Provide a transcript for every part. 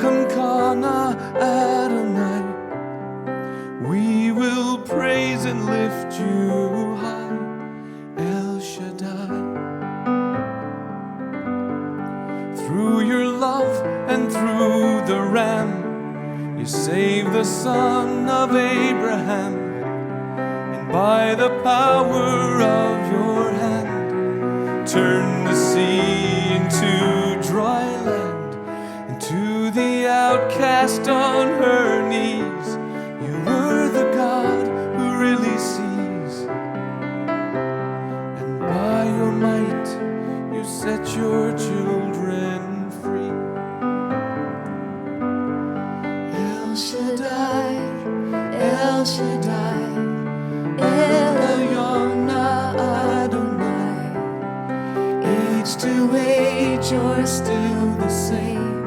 Kana Adonai. We will praise and lift you high, El Shaddai. Through your love and through the Ram, you saved the son of Abraham, and by the power of your hand, turned the sea into dry land, and to the outcast on her knees, you were the God who really sees. And by your might, you set your children free. El Shaddai, El Shaddai, El Elyon Adonai. Age to age, you're still the same,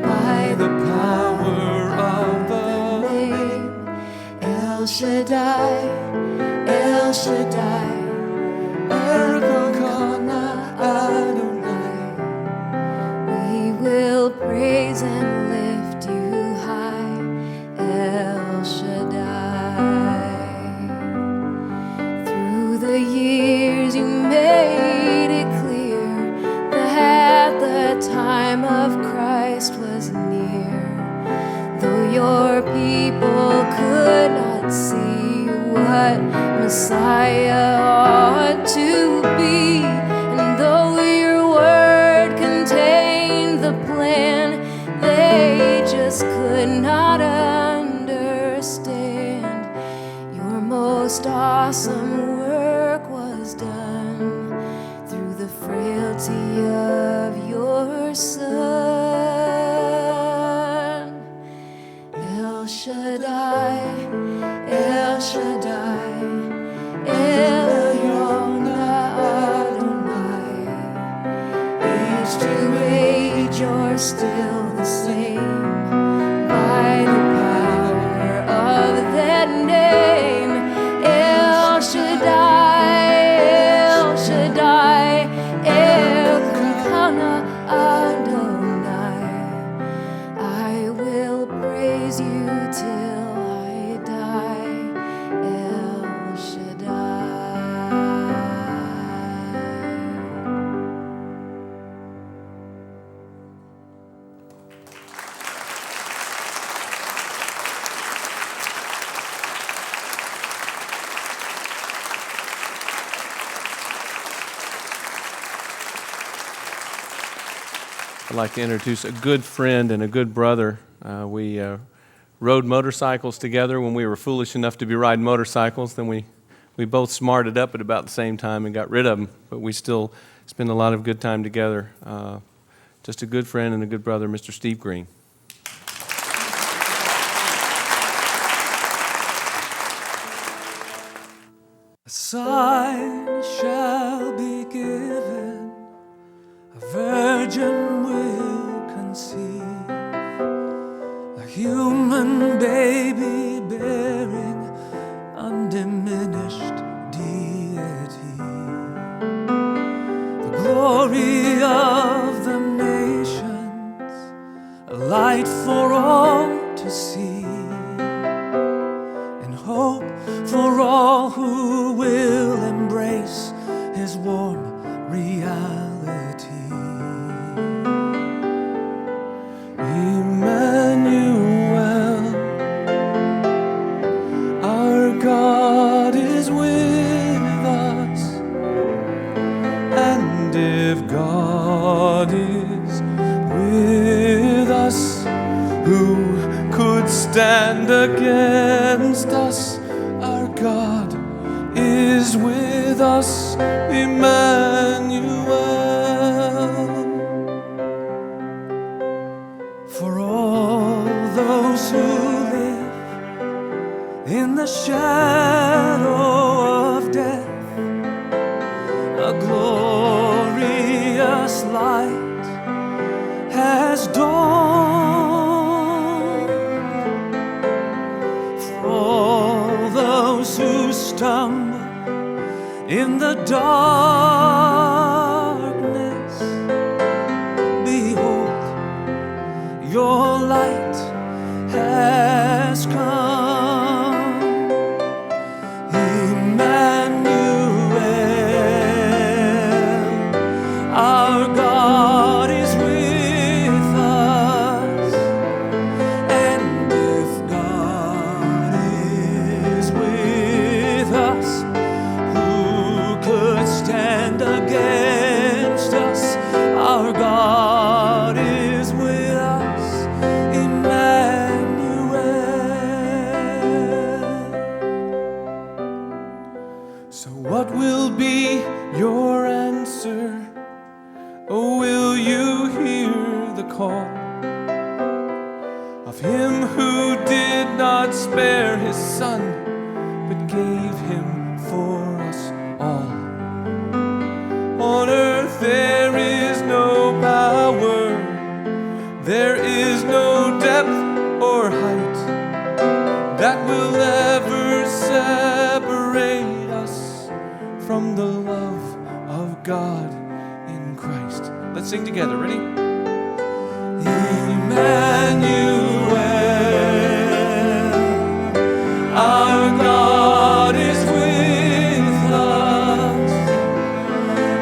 by the power of the name. El Shaddai, El Shaddai, Erkana Adonai. We will praise and lift you high, El Shaddai. Through the years you made it clear that the time of Christ was near. Though your people could not see what Messiah ought to be, and though your word contained the plan, they just could not understand. Your most awesome work was done through the frailty of your Son. El Shaddai, El Shaddai, El Elyon Adonai. Age to age, you're still the same, by the power of that name. El Shaddai, El Shaddai, El Adonai. I will praise you till I die, El Shaddai. I'd like to introduce a good friend and a good brother. We rode motorcycles together when we were foolish enough to be riding motorcycles. Then we both smarted up at about the same time and got rid of them, but we still spend a lot of good time together. Just a good friend and a good brother, Mr. Steve Green. A sign shall be given, a virgin will conceive, a human baby bearing undiminished deity. The glory of the nations, a light for all to see, and hope for all who will embrace his warm reality. Immanuel, our God is with us, and if God is with us, who could stand against us? Our God is with us, Immanuel. For all those who live in the shadow of death, a glorious light has dawned. For all those who stumble in the darkness, behold, your all light has come. Immanuel, our God is with us. And if God is with us, who could stand against us? Our God is with us, Immanuel. So what will be your answer? Oh, will you hear the call of him who did not spare his son, but gave him for us all? On earth there is no power, there is no depth or height that will ever separate us from the love of God in Christ. Let's sing together. Ready? Immanuel, our God is with us.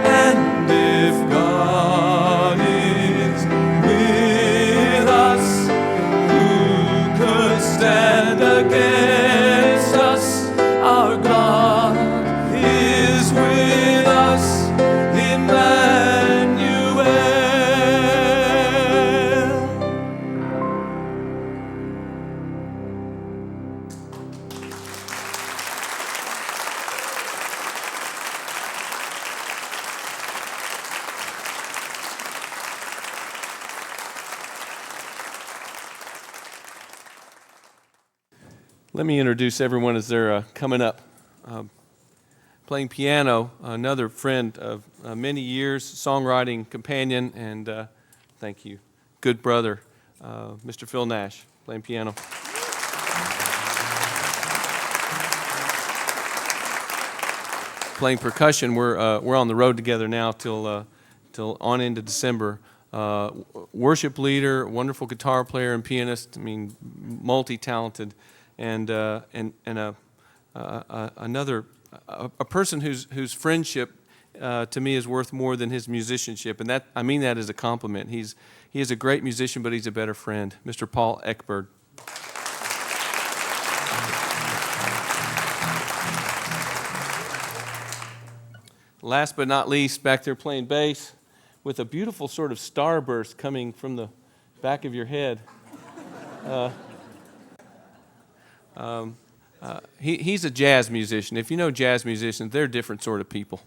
And if God is with us, who could stand against us? Our God is with us, Immanuel. Let me introduce everyone as they're coming up. Playing piano, another friend of many years, songwriting companion, and thank you, good brother, Mr. Phil Nash, playing piano. Playing percussion, we're on the road together now till on into December. Worship leader, wonderful guitar player and pianist. I mean, multi-talented, and another a person whose friendship to me is worth more than his musicianship, and that I mean that as a compliment. He is a great musician, but he's a better friend. Mr. Paul Eckberg. Last but not least, back there playing bass with a beautiful sort of starburst coming from the back of your head. He's a jazz musician. If you know jazz musicians, they're different sort of people.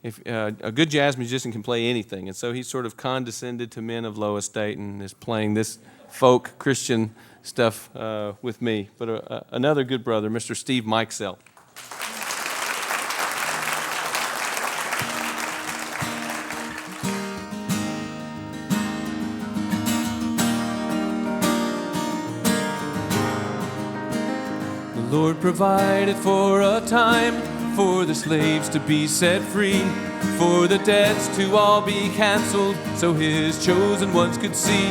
If a good jazz musician can play anything, and so he's sort of condescended to men of low estate and is playing this folk Christian stuff with me. But another good brother, Mr. Steve Mikesell. The Lord provided for a time for the slaves to be set free, for the debts to all be canceled, so his chosen ones could see.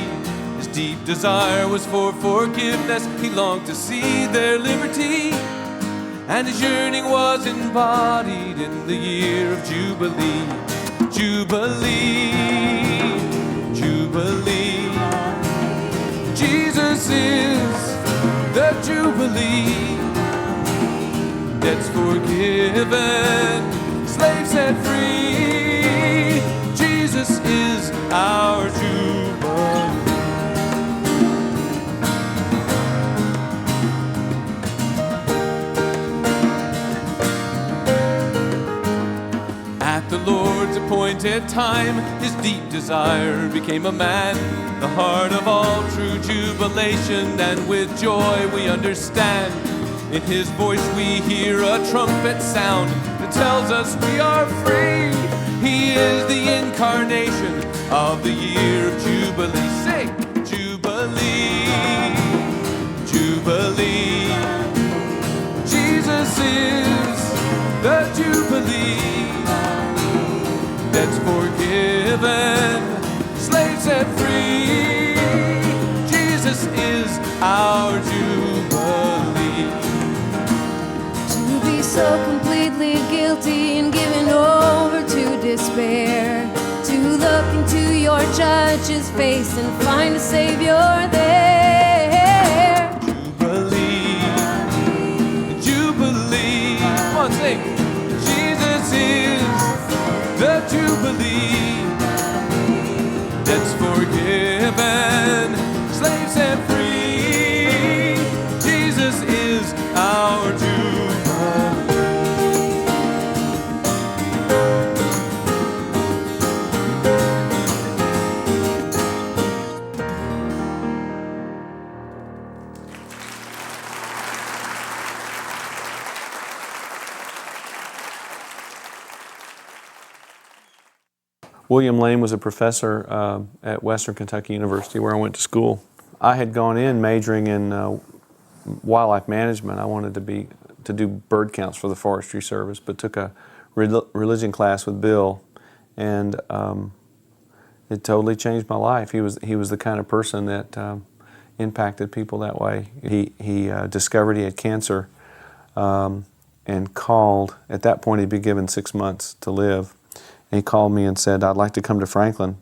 His deep desire was for forgiveness. He longed to see their liberty, and his yearning was embodied in the year of Jubilee. Jubilee, Jubilee. Jesus is the Jubilee. Debts forgiven, slaves set free. Jesus is our Jubilee. At the Lord's appointed time, his deep desire became a man, the heart of all true jubilation, and with joy we understand. In his voice we hear a trumpet sound that tells us we are free. He is the incarnation of the year of Jubilee. Say, Jubilee, Jubilee. Jesus is the Jubilee. Debts forgiven, slaves set free. so completely guilty and given over to despair, to look into your judge's face and find a Savior there. Jubilee, Jubilee. Come on, sing. Jesus is the Jubilee. Debts forgiven, slaves set free. Jesus is our Jubilee. William Lane was a professor at Western Kentucky University where I went to school. I had gone in majoring in wildlife management. I wanted to do bird counts for the Forestry Service, but took a religion class with Bill, and it totally changed my life. He was the kind of person that impacted people that way. He discovered he had cancer and called. At that point, he'd been given 6 months to live. And he called me and said, "I'd like to come to Franklin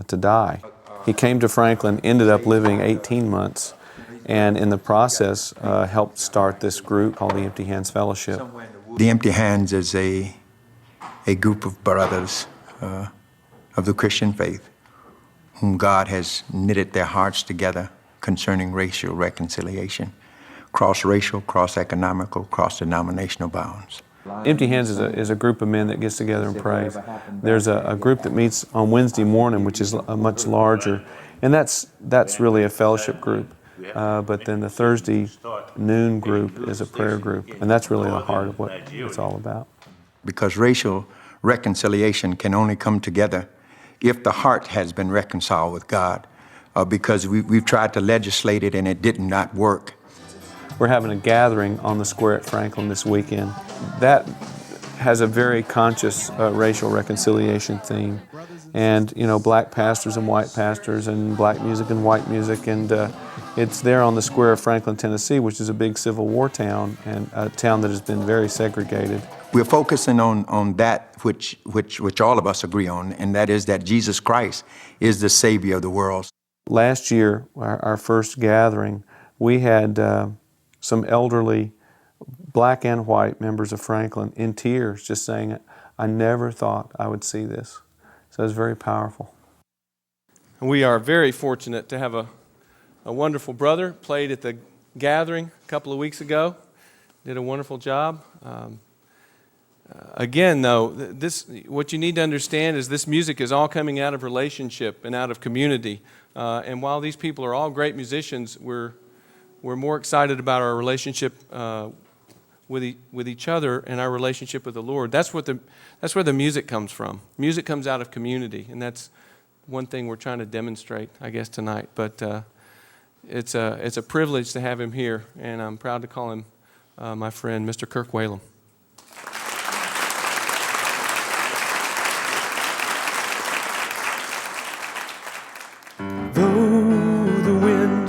to die." He came to Franklin, ended up living 18 months, and in the process helped start this group called the Empty Hands Fellowship. The Empty Hands is a group of brothers of the Christian faith whom God has knitted their hearts together concerning racial reconciliation, cross-racial, cross-economical, cross-denominational bounds. Empty Hands is a group of men that gets together and prays. There's a group that meets on Wednesday morning, which is much larger, and that's really a fellowship group. But then the Thursday noon group is a prayer group, and that's really the heart of what it's all about. Because racial reconciliation can only come together if the heart has been reconciled with God, because we've tried to legislate it and it did not work. We're having a gathering on the square at Franklin this weekend. That has a very conscious racial reconciliation theme. And, you know, black pastors and white pastors and black music and white music. And it's there on the square of Franklin, Tennessee, which is a big Civil War town and a town that has been very segregated. We're focusing on that which all of us agree on, and that is that Jesus Christ is the Savior of the world. Last year, our first gathering, we had some elderly black and white members of Franklin in tears just saying, "I never thought I would see this." So it's very powerful. We are very fortunate to have a wonderful brother, played at the gathering a couple of weeks ago, did a wonderful job. Again, though, what you need to understand is this music is all coming out of relationship and out of community. And while these people are all great musicians, we're more excited about our relationship with each other and our relationship with the Lord. That's where the music comes from. Music comes out of community, and that's one thing we're trying to demonstrate, I guess, tonight. But it's a privilege to have him here, and I'm proud to call him my friend, Mr. Kirk Whalum. Though the wind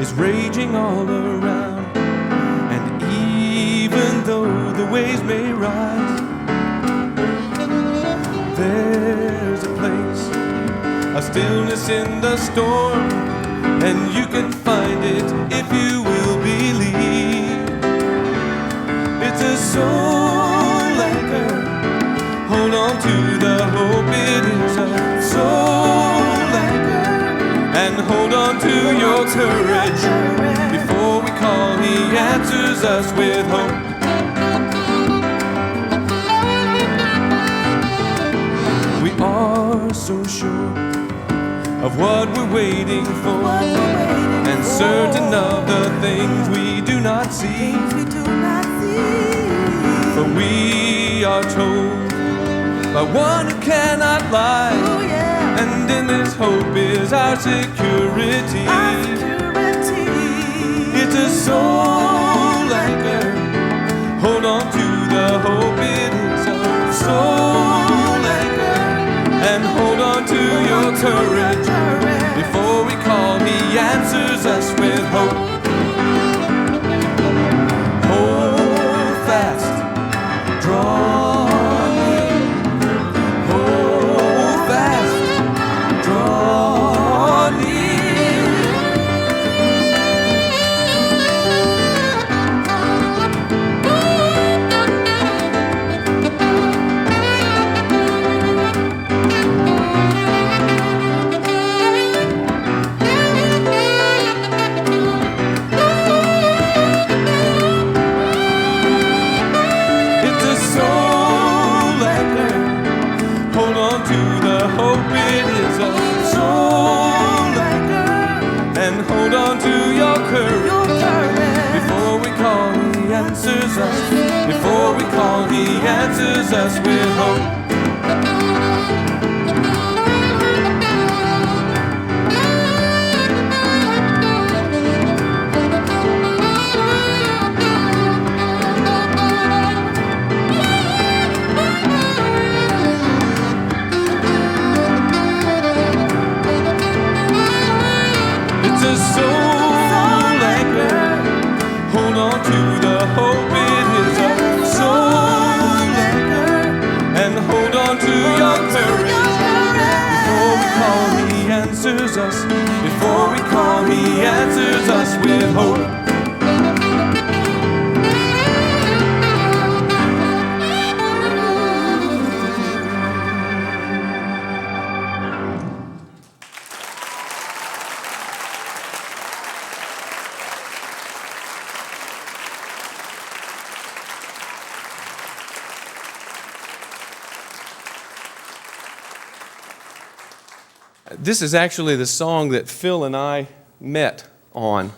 is raging all around, and even though the waves may rise, there's a place, a stillness in the storm, and you can find it if you will believe. It's a soul anchor, hold on to the hope. It is a soul anchor, and hold on to your courage. Before we call, he answers us with hope. We are so sure of what we're waiting for, and certain of the things we do not see. For we are told by one who cannot lie, and in this hope is our security. It's a soul anchor, hold on to the hope. It is a soul anchor, and hold on to your courage. Before we call, he answers us with hope. Hold fast answers us. Before we call, He answers us with hope. It's a soul anchor. Hold on to the hope. It is a soul anchor. And hold on to your courage. Before we call, He answers us. Before we call, He answers us with hope. This is actually the song that Phil and I met on.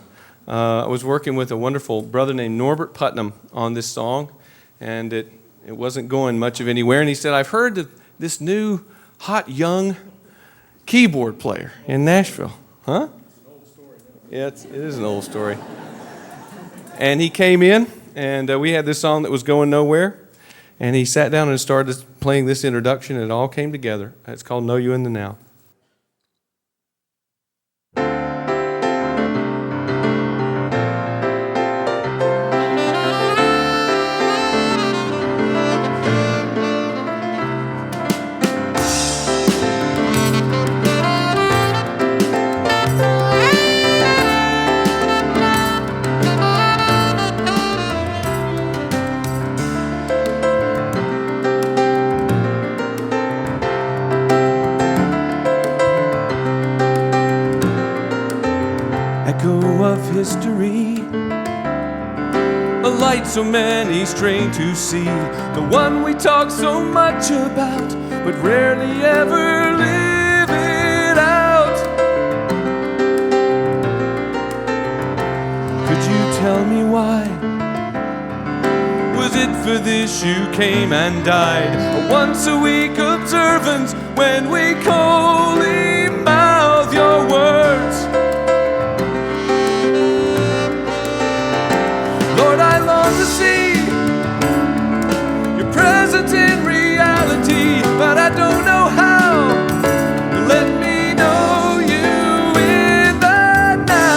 I was working with a wonderful brother named Norbert Putnam on this song, and it wasn't going much of anywhere. And he said, I've heard that this new, hot, young keyboard player in Nashville. Huh? It's an old story. Yeah, it is an old story. And he came in, and we had this song that was going nowhere. And he sat down and started playing this introduction, and it all came together. It's called Know You in the Now. Of history, a light so many strain to see, the one we talk so much about, but rarely ever live it out. Could you tell me why? Was it for this you came and died? A once a week observance when we coldly mouth your words. Lord, I long to see your presence in reality, but I don't know how. Let me know you in the now.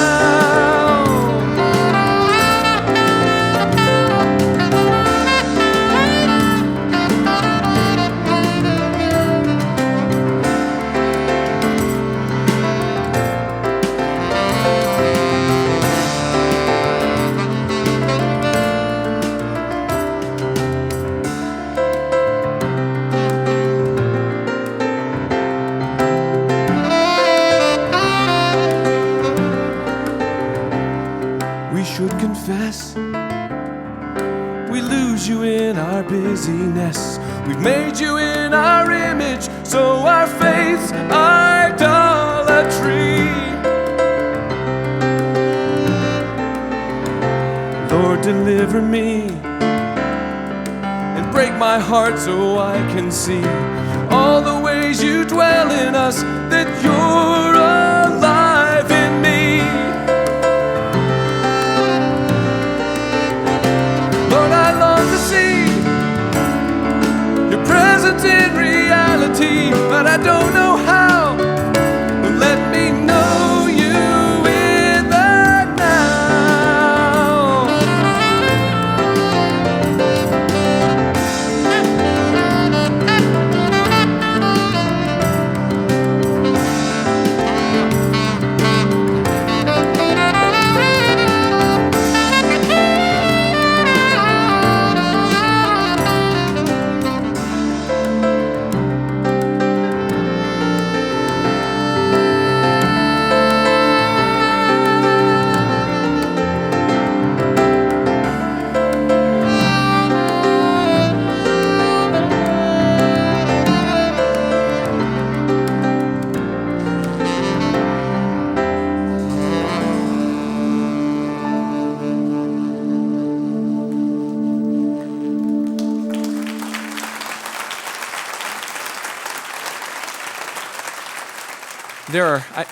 Should confess we lose you in our busyness. We've made you in our image, so our faith's idolatry. Lord, deliver me and break my heart so I can see all the ways you dwell in us, that you're alive in me. In reality, but I don't know how. Let me know you in the now.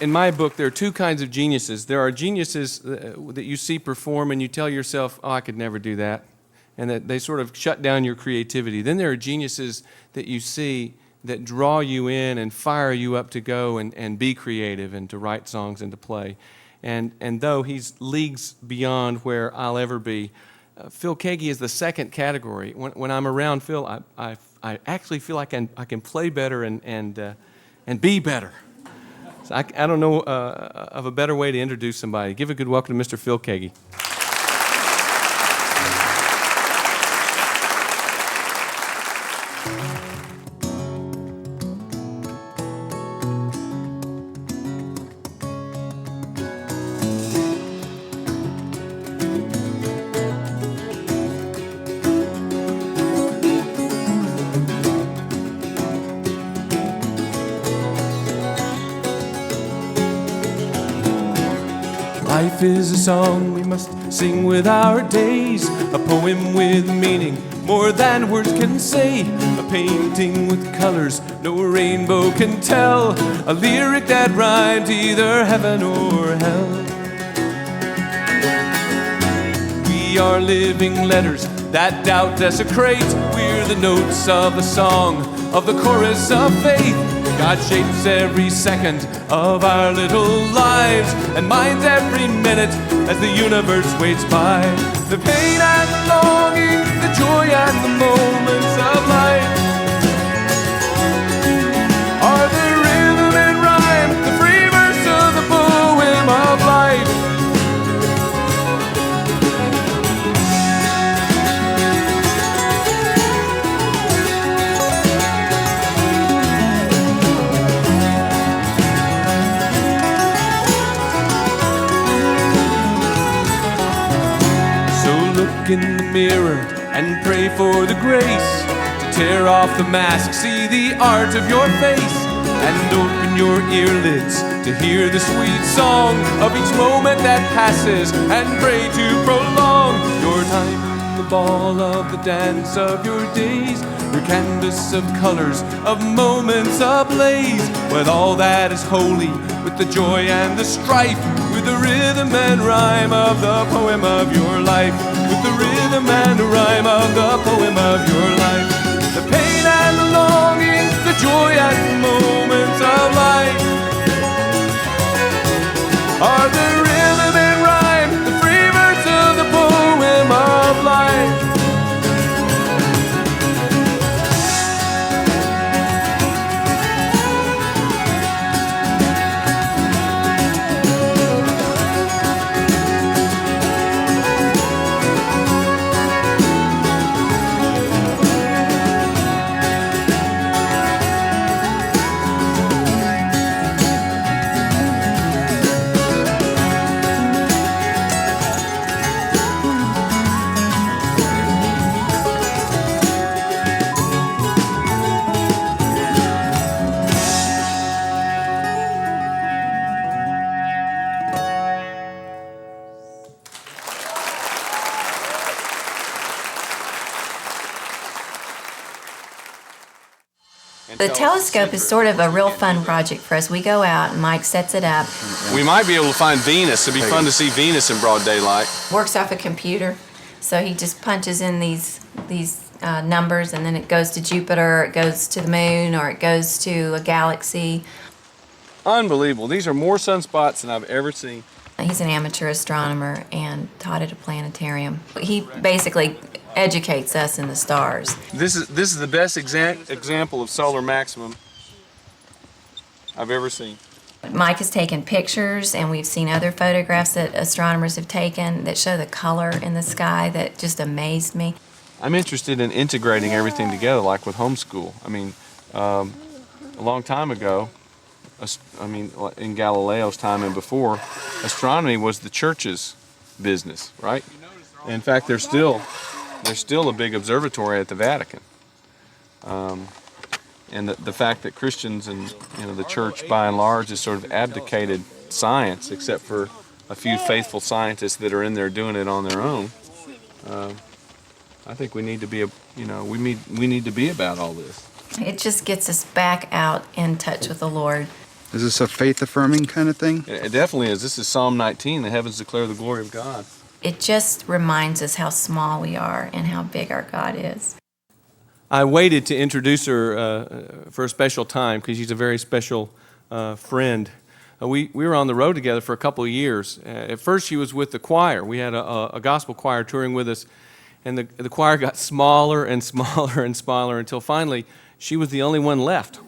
in my book, there are two kinds of geniuses. There are geniuses that you see perform and you tell yourself, oh, I could never do that, and that they sort of shut down your creativity. Then there are geniuses that you see that draw you in and fire you up to go and be creative and to write songs and to play. And though he's leagues beyond where I'll ever be, Phil Keaggy is the second category. When I'm around Phil, I actually feel I can play better and be better. So I don't know of a better way to introduce somebody. Give a good welcome to Mr. Phil Keaggy. Life is a song we must sing with our days, a poem with meaning more than words can say, a painting with colors no rainbow can tell, a lyric that rhymes either heaven or hell. We are living letters that doubt desecrate, we're the notes of the song, of the chorus of faith. God shapes every second of our little lives and minds every minute as the universe waits by. The pain and the longing, the joy and the moments of life are the rhythm and rhyme, the free verse of the poem of life. In the mirror and pray for the grace to tear off the mask, see the art of your face, and open your earlids to hear the sweet song of each moment that passes, and pray to prolong your time, the ball of the dance of your days, your canvas of colors, of moments ablaze, with all that is holy, with the joy and the strife, with the rhythm and rhyme of the poem of your life, with the rhythm and rhyme of the poem of your life. The pain and the longing, the joy and the moments of life are the rhythm and rhyme, the free verse of the poem of life. The telescope is sort of a real fun project for us. We go out and Mike sets it up. We might be able to find Venus. It'd be fun to see Venus in broad daylight. Works off a computer, so he just punches in these numbers, and then it goes to Jupiter, it goes to the moon, or it goes to a galaxy. Unbelievable. These are more sunspots than I've ever seen. He's an amateur astronomer and taught at a planetarium. He basically educates us in the stars. This is the best example of solar maximum I've ever seen. Mike has taken pictures, and we've seen other photographs that astronomers have taken that show the color in the sky that just amazed me. I'm interested in integrating everything together, like with homeschool. I mean, a long time ago, in Galileo's time and before, astronomy was the church's business, right? In fact, there's still a big observatory at the Vatican. And the fact that Christians and the church by and large has sort of abdicated science, except for a few faithful scientists that are in there doing it on their own. I think we need to be we need to be about all this. It just gets us back out in touch with the Lord. Is this a faith-affirming kind of thing? It definitely is. This is Psalm 19. The heavens declare the glory of God. It just reminds us how small we are and how big our God is. I waited to introduce her for a special time because she's a very special friend. We were on the road together for a couple of years. At first, she was with the choir. We had a gospel choir touring with us, and the choir got smaller and smaller and smaller until finally she was the only one left.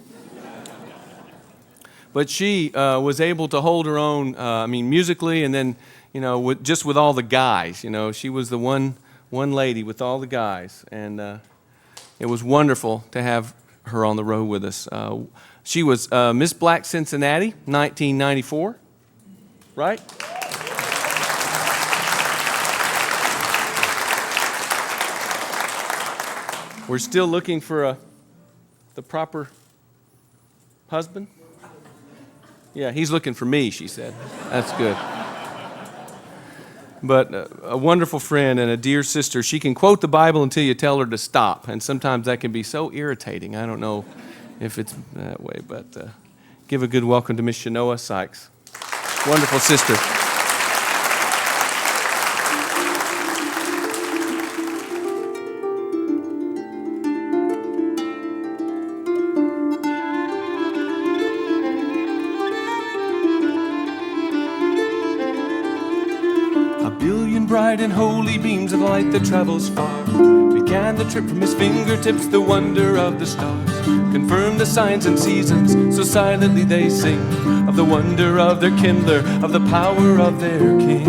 But she was able to hold her own, musically, and then, with all the guys. She was the one lady with all the guys, and it was wonderful to have her on the road with us. She was Miss Black Cincinnati, 1994, right? We're still looking for the proper husband. Yeah, he's looking for me, she said. That's good. But a wonderful friend and a dear sister. She can quote the Bible until you tell her to stop, and sometimes that can be so irritating. I don't know if it's that way, but give a good welcome to Miss Shanoa Sykes. Wonderful sister. Bright and holy beams of light that travels far began the trip from his fingertips, the wonder of the stars. Confirm the signs and seasons, so silently they sing of the wonder of their kindler, of the power of their king.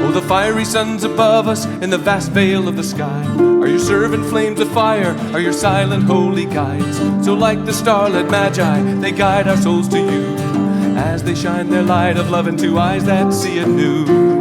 Oh, the fiery suns above us in the vast veil of the sky are your servant flames of fire, are your silent holy guides. So like the starlit magi, they guide our souls to you, as they shine their light of love into eyes that see anew.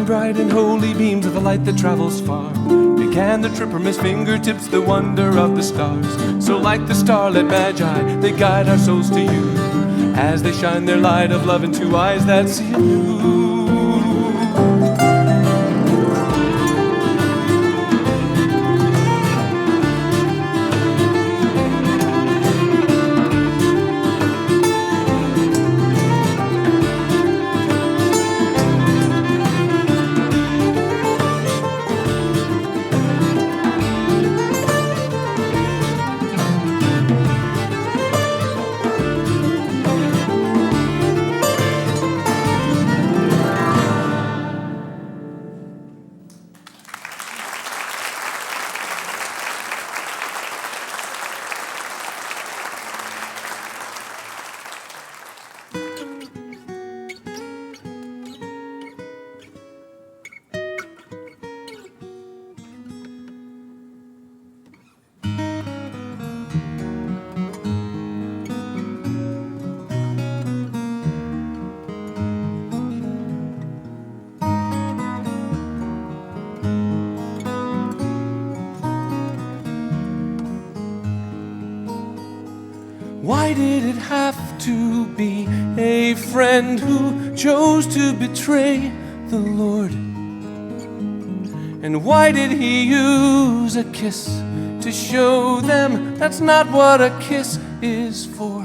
Bright and holy beams of the light that travels far began the trip from his fingertips, the wonder of the stars. So like the starlit magi, they guide our souls to you, as they shine their light of love into eyes that see anew. Why did it have to be a friend who chose to betray the Lord? And why did he use a kiss to show them that's not what a kiss is for?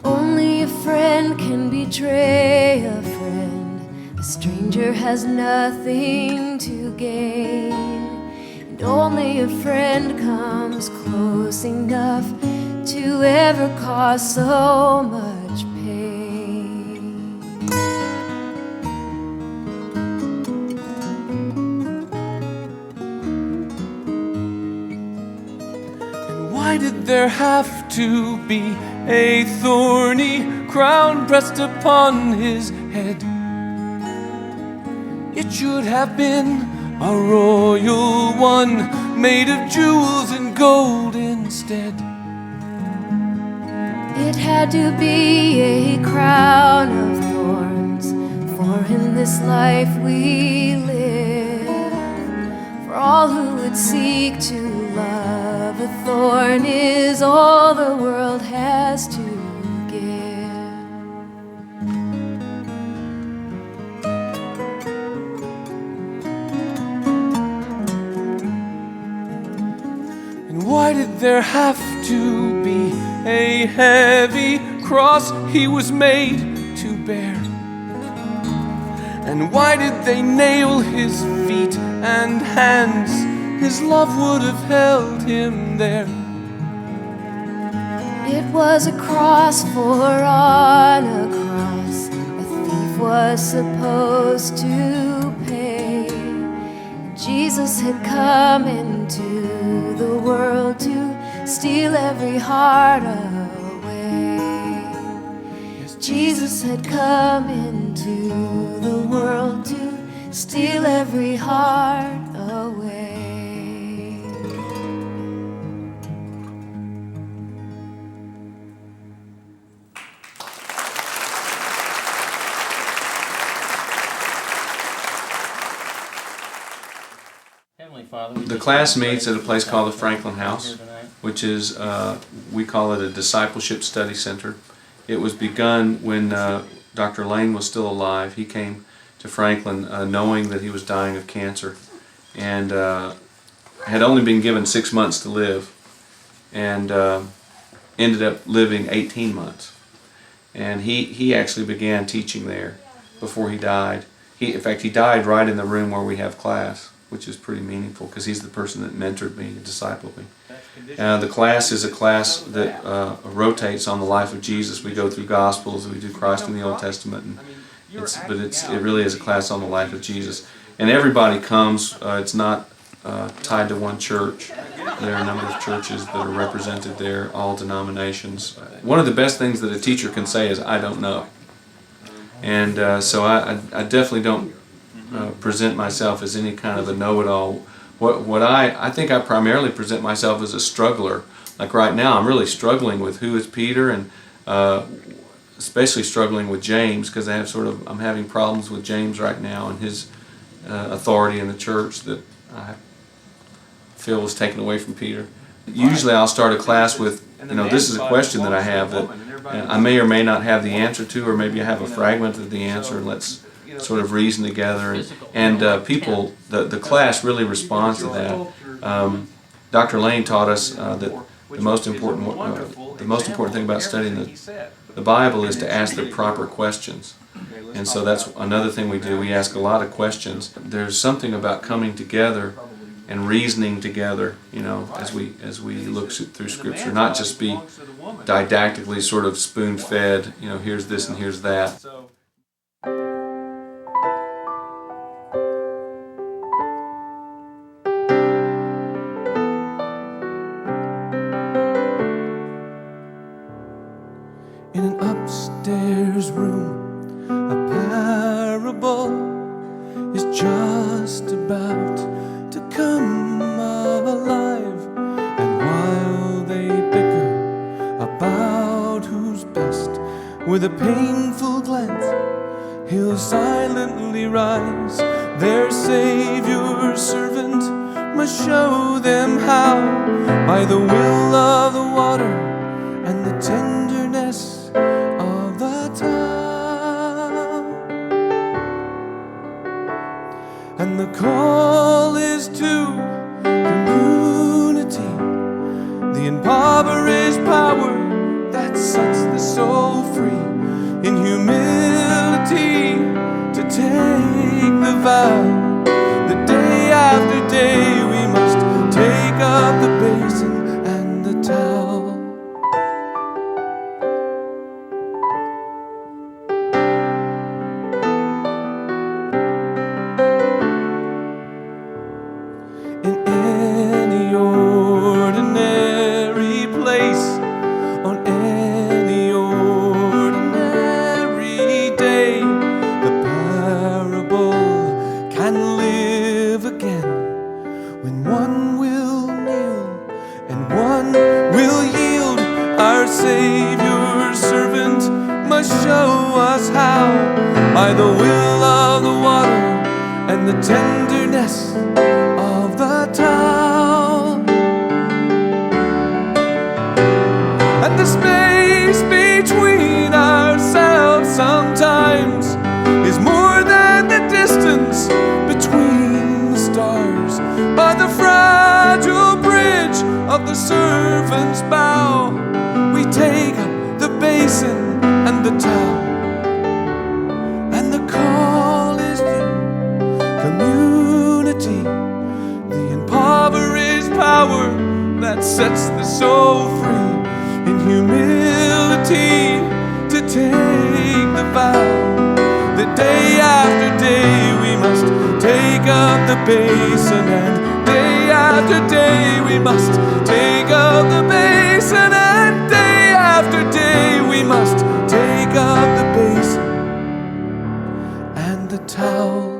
Only a friend can betray a friend. A stranger has nothing to gain, and only a friend comes close enough to ever cause so much pain. And why did there have to be a thorny crown pressed upon his head? It should have been a royal one, made of jewels and gold instead. It had to be a crown of thorns, for in this life we live. For all who would seek to love, a thorn is all the world has to give. And why did there have to be a heavy cross he was made to bear? And why did they nail his feet and hands? His love would have held him there. It was a cross, for on a cross a thief was supposed to pay. Jesus had come into the world to steal every heart away. Jesus had come into the world to steal every heart away. The class meets at a place called the Franklin House, which is, we call it a discipleship study center. It was begun when Dr. Lane was still alive. He came to Franklin knowing that he was dying of cancer, and had only been given 6 months to live, and ended up living 18 months. And he actually began teaching there before he died. In fact, he died right in the room where we have class, which is pretty meaningful because he's the person that mentored me and discipled me. The class is a class that rotates on the life of Jesus. We go through Gospels, we do Christ in the Old Testament, and it really is a class on the life of Jesus. And everybody comes. It's not tied to one church. There are a number of churches that are represented there, all denominations. One of the best things that a teacher can say is, "I don't know." And so I definitely don't present myself as any kind of a know-it-all. What I think I primarily present myself as a struggler. Like right now, I'm really struggling with who is Peter, and especially struggling with James, because I'm having problems with James right now and his authority in the church that I feel was taken away from Peter. Usually I'll start a class with, this is a question that I have that I may or may not have the answer to, or maybe I have a fragment of the answer, and let's sort of reason together. And people, the class really responds to that. Dr. Lane taught us that the most important thing about studying the Bible is to ask the proper questions. And so that's another thing we do. We ask a lot of questions. There's something about coming together and reasoning together, as we look through Scripture, not just be didactically sort of spoon-fed, here's this and here's that. In an upstairs room, a parable is just about to come alive. And while they bicker about who's best, with a painful glance, he'll silently rise. Their Savior's servant must show them how, by the will of the water and the tenderness of the town. And the call is to community, the impoverished power that sets the soul free, in humility to take vow that day after day we must take up the basin and the towel. In any ordinary place, on any ordinary day, the parable can live again when one will kneel and one will yield. Our Savior's servant must show us how, by the will of the water and the tenderness of the towel. And the space between ourselves sometimes is more than the distance between the stars. By the fragile bridge of the servant's bow, we take up the basin and the towel. And the call is to community, the impoverished power that sets the soul free. In humility to take the vow that day after day we must take up the basin, and day after day we must take up the basin, and day after day we must take up the basin and the towel.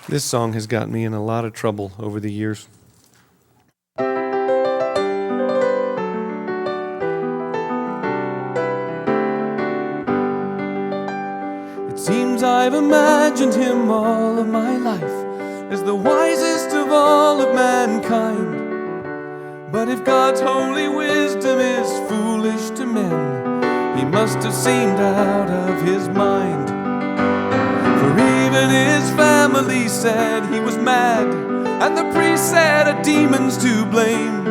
This song has gotten me in a lot of trouble over the years. It seems I've imagined him all of my life as the wisest of all of mankind. But if God's holy wisdom is foolish to men, he must have seemed out of his mind. For even his family said he was mad, and the priest said a demon's to blame.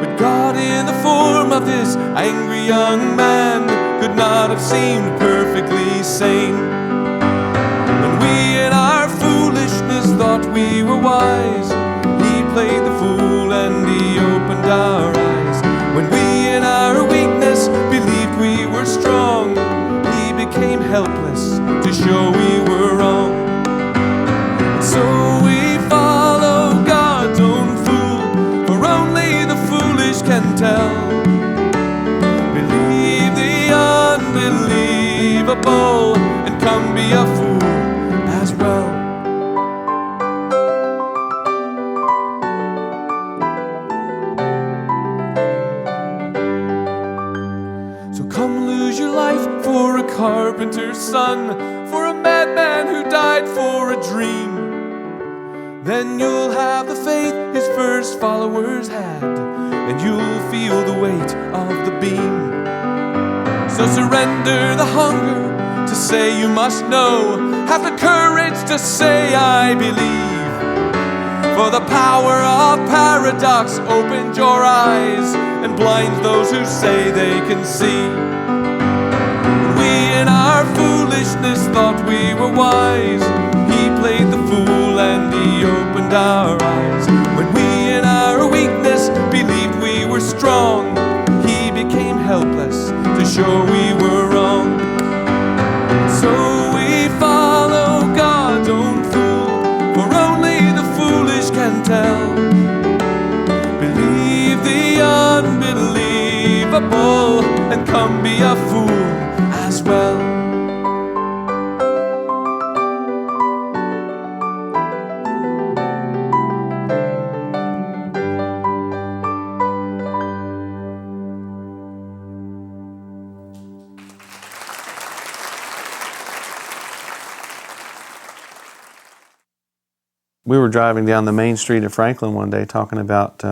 But God, in the form of this angry young man, could not have seemed perfectly sane. When we in our foolishness thought we were wise, he played the fool and he opened our eyes. When we in our weakness believed we were strong, he became helpless to show we were wrong. And so we follow God's own fool, for only the foolish can tell. Believe the unbelievable and come be a fool as well. So come lose your life for a carpenter's son, for a madman who died for a dream. Then you'll have the faith his first followers had, and you'll feel the weight of the beam. So surrender the hunger to say you must know, have the courage to say I believe. For the power of paradox opened your eyes and blinds those who say they can see. We in our foolishness thought we were wise, he played the fool and he opened our eyes. When we in our weakness believed we were strong, he became helpless to show we were wrong. So we follow God's own fool, for only the foolish can tell. Believe the unbelievable and come be a fool as well. We were driving down the main street of Franklin one day talking about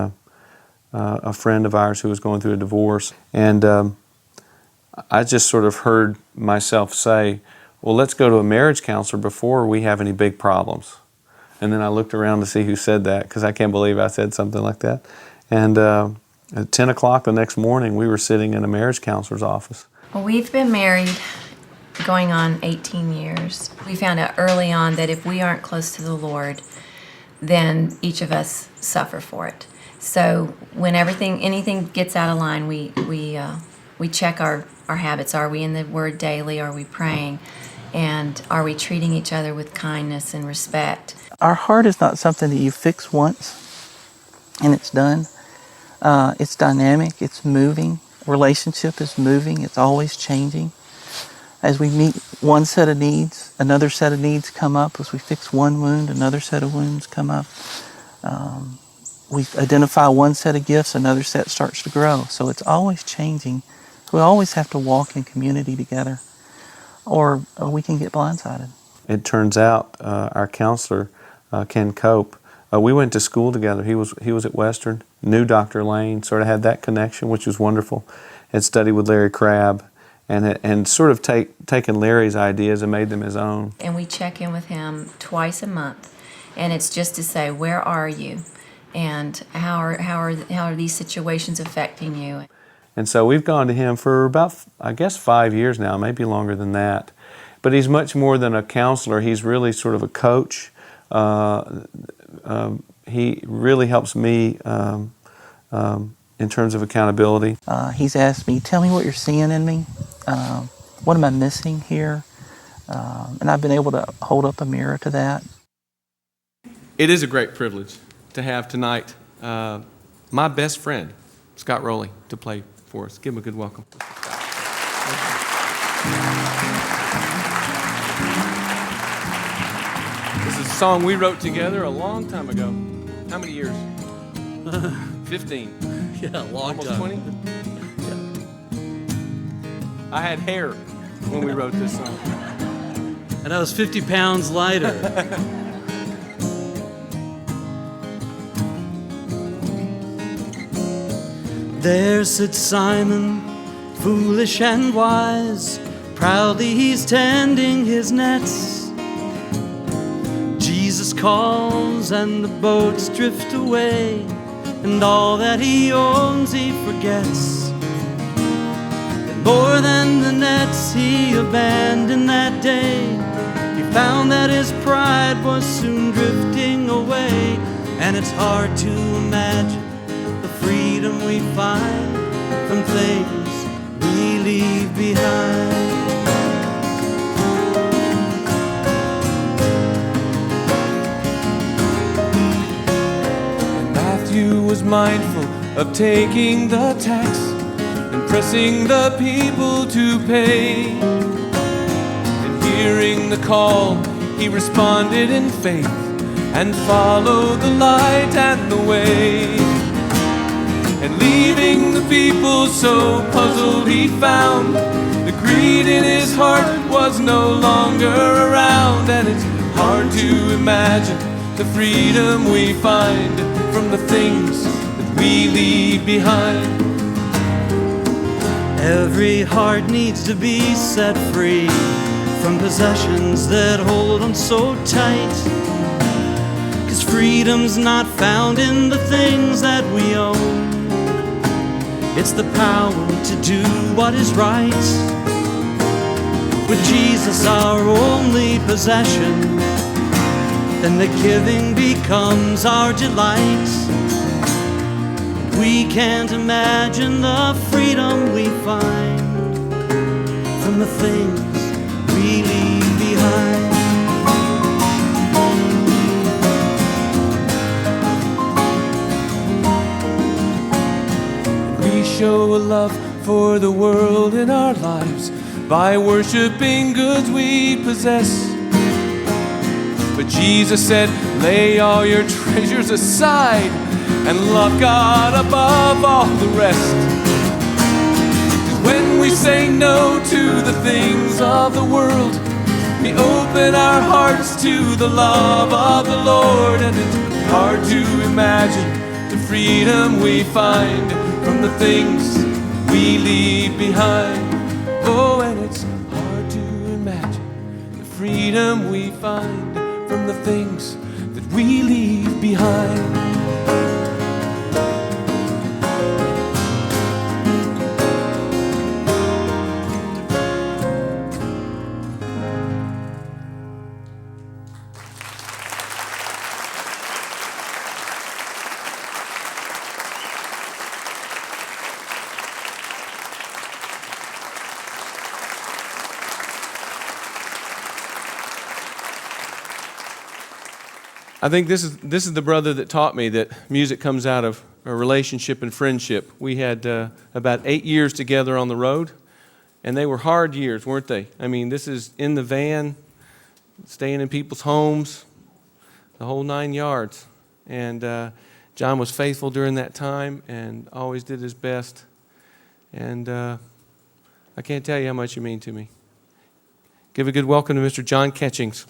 a friend of ours who was going through a divorce. And I just sort of heard myself say, well, let's go to a marriage counselor before we have any big problems. And then I looked around to see who said that, because I can't believe I said something like that. And at 10 o'clock the next morning, we were sitting in a marriage counselor's office. Well, we've been married going on 18 years. We found out early on that if we aren't close to the Lord, then each of us suffer for it. So when anything gets out of line, we check our habits. Are we in the Word daily? Are we praying? And are we treating each other with kindness and respect? Our heart is not something that you fix once and it's done. It's dynamic, it's moving. Relationship is moving, it's always changing. As we meet one set of needs, another set of needs come up. As we fix one wound, another set of wounds come up. We identify one set of gifts, another set starts to grow. So it's always changing. We always have to walk in community together, or we can get blindsided. It turns out our counselor, Ken Cope, we went to school together. He was at Western, knew Dr. Lane, sort of had that connection, which was wonderful. Had studied with Larry Crabb, and sort of taken Larry's ideas and made them his own. And we check in with him twice a month, and it's just to say, where are you, and how are these situations affecting you? And so we've gone to him for about, I guess, 5 years now, maybe longer than that. But he's much more than a counselor. He's really sort of a coach. He really helps me in terms of accountability. He's asked me, tell me what you're seeing in me. What am I missing here? And I've been able to hold up a mirror to that. It is a great privilege to have tonight my best friend, Scott Rowley, to play for us. Give him a good welcome. This is a song we wrote together a long time ago. How many years? 15. Yeah, a long Almost time. 20? I had hair when we wrote this song. And I was 50 pounds lighter. There sits Simon, foolish and wise. Proudly he's tending his nets. Jesus calls and the boats drift away, and all that he owns he forgets. And more than the nets he abandoned that day, he found that his pride was soon drifting away. And it's hard to imagine the freedom we find from things we leave behind. Matthew was mindful of taking the tax and pressing the people to pay. And hearing the call, he responded in faith and followed the light and the way. And leaving the people so puzzled, he found the greed in his heart was no longer around. And it's hard to imagine the freedom we find from the things that we leave behind. Every heart needs to be set free from possessions that hold on so tight. 'Cause freedom's not found in the things that we own. It's the power to do what is right. With Jesus our only possession, then the giving becomes our delight. We can't imagine the freedom we find from the things we leave behind. We show a love for the world in our lives by worshiping goods we possess. But Jesus said, lay all your treasures aside and love God above all the rest. 'Cause when we say no to the things of the world, we open our hearts to the love of the Lord, and it's hard to imagine the freedom we find from the things we leave behind. Oh, and it's hard to imagine the freedom we find from the things that we leave behind. I think this is the brother that taught me that music comes out of a relationship and friendship. We had about 8 years together on the road, and they were hard years, weren't they? I mean, this is in the van, staying in people's homes, the whole 9 yards. And John was faithful during that time and always did his best. And I can't tell you how much you mean to me. Give a good welcome to Mr. John Catchings.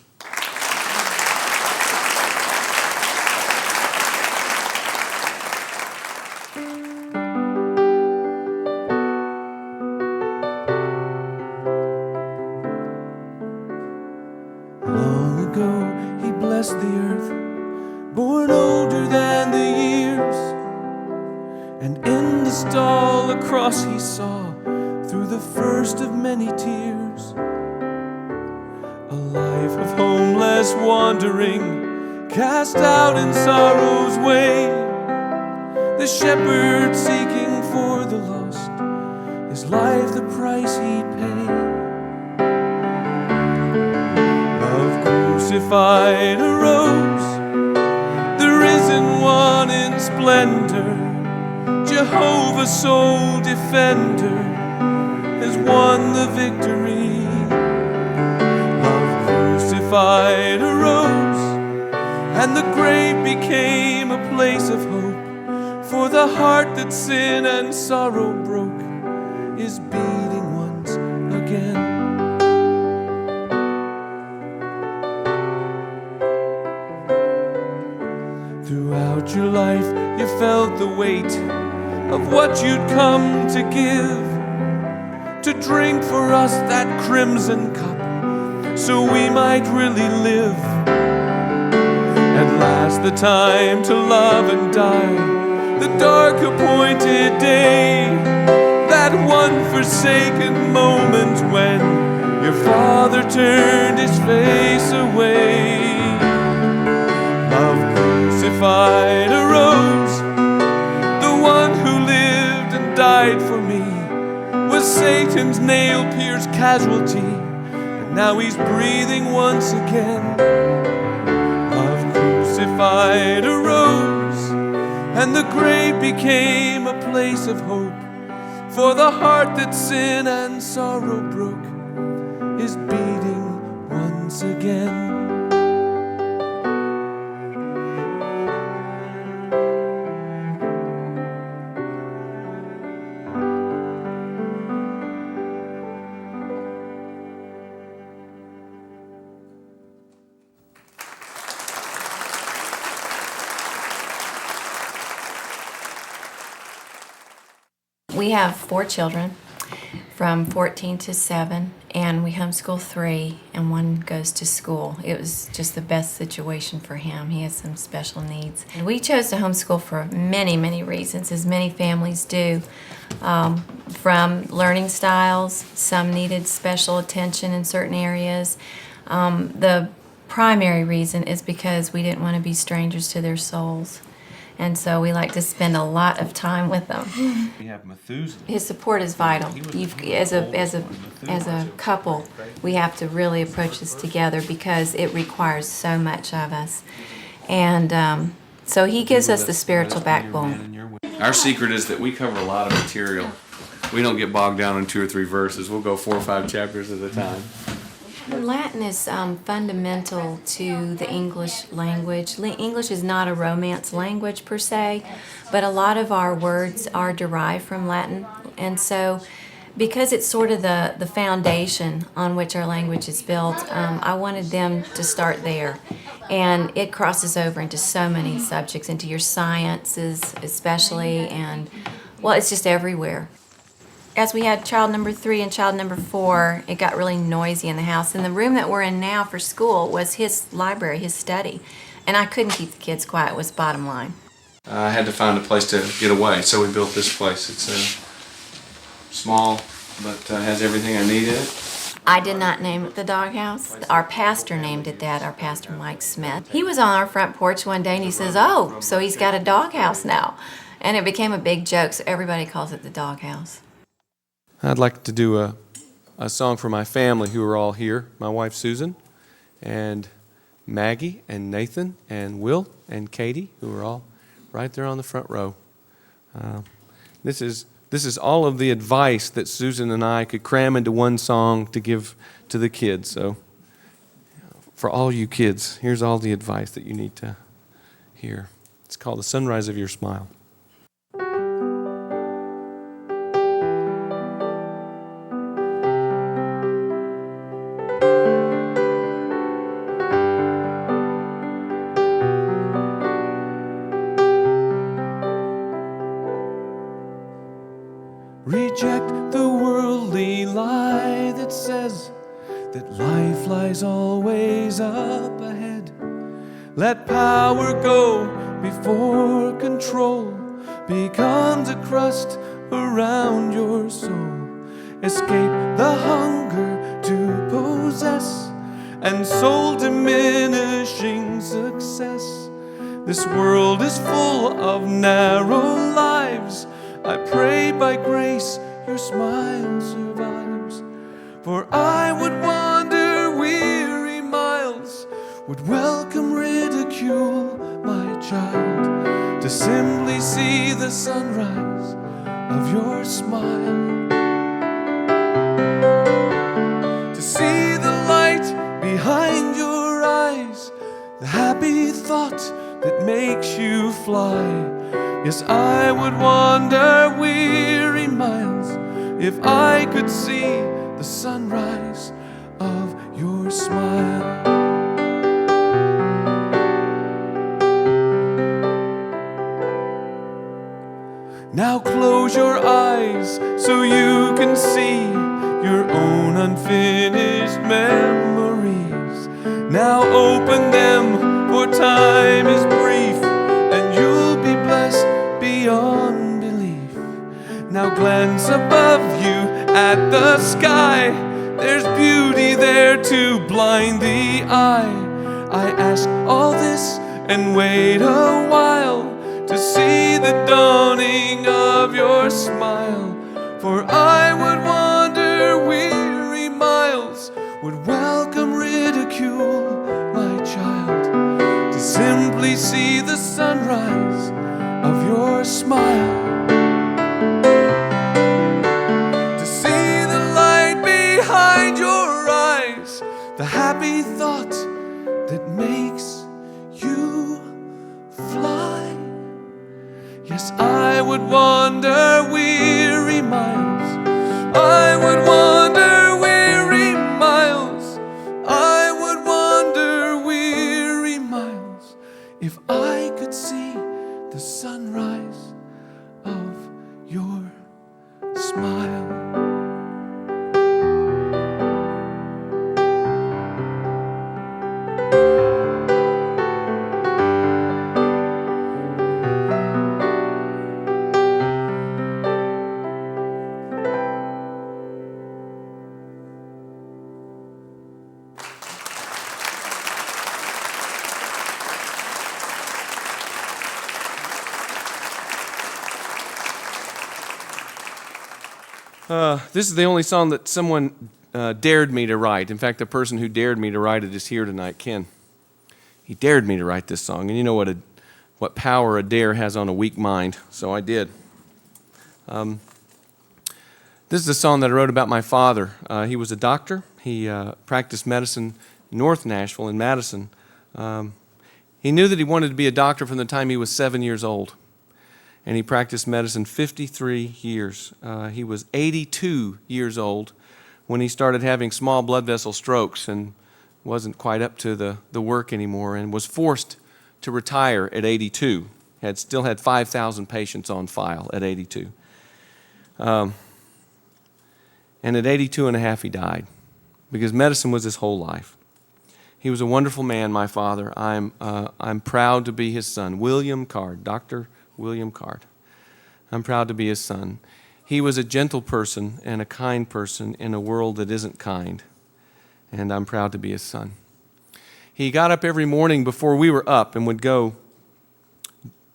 Long ago he blessed the earth, born older than the years, and in the stall a cross he saw through the first of many tears. A life of homeless wandering, cast out in sorrow's way, the shepherd seeking for the lost, his life the price he paid. Crucified arose, the risen one in splendor, Jehovah's sole defender, has won the victory. Love crucified arose, and the grave became a place of hope, for the heart that sin and sorrow broke is beating once again. Throughout your life you felt the weight of what you'd come to give, to drink for us that crimson cup so we might really live. At last the time to love and die, the dark appointed day, that one forsaken moment when your father turned his face away. Love crucified arose, the one who lived and died for me was Satan's nail-pierced casualty, and now he's breathing once again. Love crucified arose, and the grave became a place of hope, for the heart that sin and sorrow broke is beating once again. We have 4 children from 14 to 7, and we homeschool 3, and 1 goes to school. It was just the best situation for him. He has some special needs. And we chose to homeschool for many, many reasons, as many families do. From learning styles, some needed special attention in certain areas. The primary reason is because we didn't want to be strangers to their souls. And so we like to spend a lot of time with them. We have Methuselah. His support is vital. As a couple, we have to really approach this together because it requires so much of us. And so he gives us the spiritual backbone. Our secret is that we cover a lot of material. We don't get bogged down in 2 or 3 verses. We'll go 4 or 5 chapters at a time. Latin is fundamental to the English language. English is not a Romance language per se, but a lot of our words are derived from Latin. And so Because it's sort of the foundation on which our language is built, I wanted them to start there. And it crosses over into so many subjects, into your sciences especially, and, well, it's just everywhere. As we had child number 3 and child number 4, it got really noisy in the house. And the room that we're in now for school was his library, his study. And I couldn't keep the kids quiet, was bottom line. I had to find a place to get away, so we built this place. It's small, but has everything I need in it. I did not name it the doghouse. Our pastor named it that, our pastor Mike Smith. He was on our front porch one day and he says, "Oh, so he's got a doghouse now." And it became a big joke, so everybody calls it the doghouse. I'd like to do a song for my family who are all here. My wife Susan, and Maggie, and Nathan, and Will, and Katie, who are all right there on the front row. This is all of the advice that Susan and I could cram into one song to give to the kids. So for all you kids, here's all the advice that you need to hear. It's called The Sunrise of Your Smile. Reject the worldly lie that says that life lies always up ahead. Let power go before control becomes a crust around your soul. Escape the hunger to possess and soul-diminishing success. This world is full of narrow lives. I pray by grace your smile survives. For I would wander weary miles, would welcome ridicule, my child, to simply see the sunrise of your smile. To see the light behind your eyes, the happy thought that makes you fly. Yes, I would wander weary miles if I could see the sunrise of your smile. Now close your eyes so you can see your own unfinished memories. Now open them, for time is brief, and you'll be blessed beyond belief. Now glance above you at the sky. There's beauty there to blind the eye. I ask all this and wait a while to see the dawning of your smile. For I would wander weary miles, would welcome ridicule, my child, to simply see the sunrise of your smile. To see the light behind your eyes, the happy thought that makes you fly. Yes, I would wander weary miles. I would wander weary miles. I would wander weary miles if I could see the sunrise of your smile. This is the only song that someone dared me to write. In fact, the person who dared me to write it is here tonight, Ken. He dared me to write this song, and you know what power a dare has on a weak mind, so I did. This is a song that I wrote about my father. He was a doctor. He practiced medicine in North Nashville in Madison. He knew that he wanted to be a doctor from the time he was 7 years old. and he practiced medicine 53 years. He was 82 years old when he started having small blood vessel strokes and wasn't quite up to the work anymore and was forced to retire at 82. Still had 5,000 patients on file at 82. And at 82 and a half, he died because medicine was his whole life. He was a wonderful man, my father. I'm proud to be his son, William Card, Dr. William Card. I'm proud to be his son. He was a gentle person and a kind person in a world that isn't kind, and I'm proud to be his son. He got up every morning before we were up and would go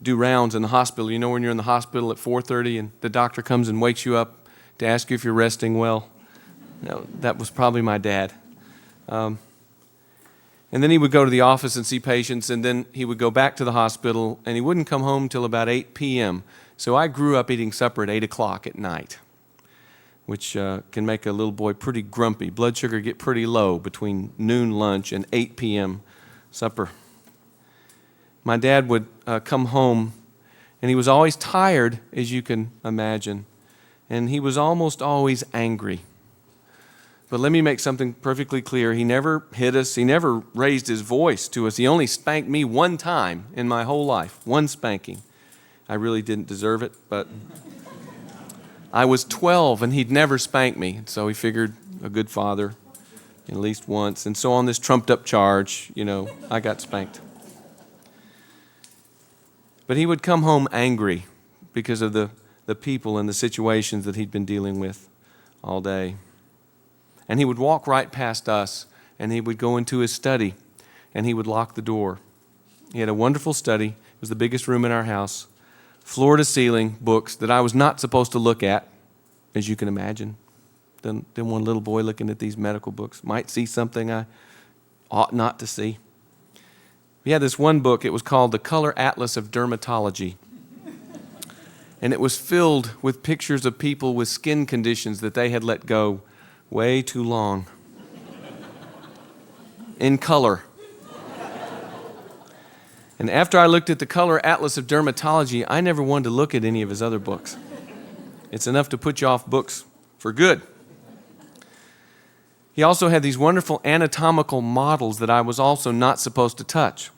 do rounds in the hospital. You know when you're in the hospital at 4:30 and the doctor comes and wakes you up to ask you if you're resting well? No, that was probably my dad. And then he would go to the office and see patients, and then he would go back to the hospital, and he wouldn't come home till about 8 p.m. So I grew up eating supper at 8 o'clock at night, which can make a little boy pretty grumpy. Blood sugar get pretty low between noon lunch and 8 p.m. supper. My dad would come home, and he was always tired, as you can imagine, and he was almost always angry. But let me make something perfectly clear. He never hit us. He never raised his voice to us. He only spanked me one time in my whole life, one spanking. I really didn't deserve it, but I was 12 and he'd never spanked me. So he figured a good father at least once. And so on this trumped up charge, I got spanked. But he would come home angry because of the people and the situations that he'd been dealing with all day. And he would walk right past us, and he would go into his study, and he would lock the door. He had a wonderful study. It was the biggest room in our house. Floor to ceiling books that I was not supposed to look at, as you can imagine. Then one little boy looking at these medical books might see something I ought not to see. We had this one book. It was called The Color Atlas of Dermatology. And it was filled with pictures of people with skin conditions that they had let go way too long. In color. And after I looked at the Color Atlas of Dermatology, I never wanted to look at any of his other books. It's enough to put you off books for good. He also had these wonderful anatomical models that I was also not supposed to touch.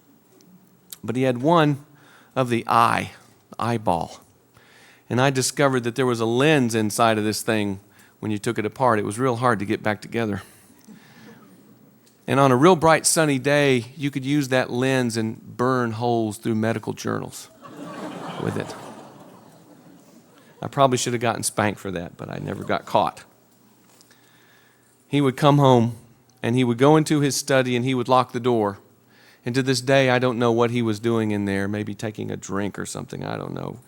But he had one of the eyeball. And I discovered that there was a lens inside of this thing. When you took it apart, it was real hard to get back together. And on a real bright sunny day, you could use that lens and burn holes through medical journals with it. I probably should have gotten spanked for that, but I never got caught. He would come home, and he would go into his study, and he would lock the door. And to this day, I don't know what he was doing in there, maybe taking a drink or something, I don't know.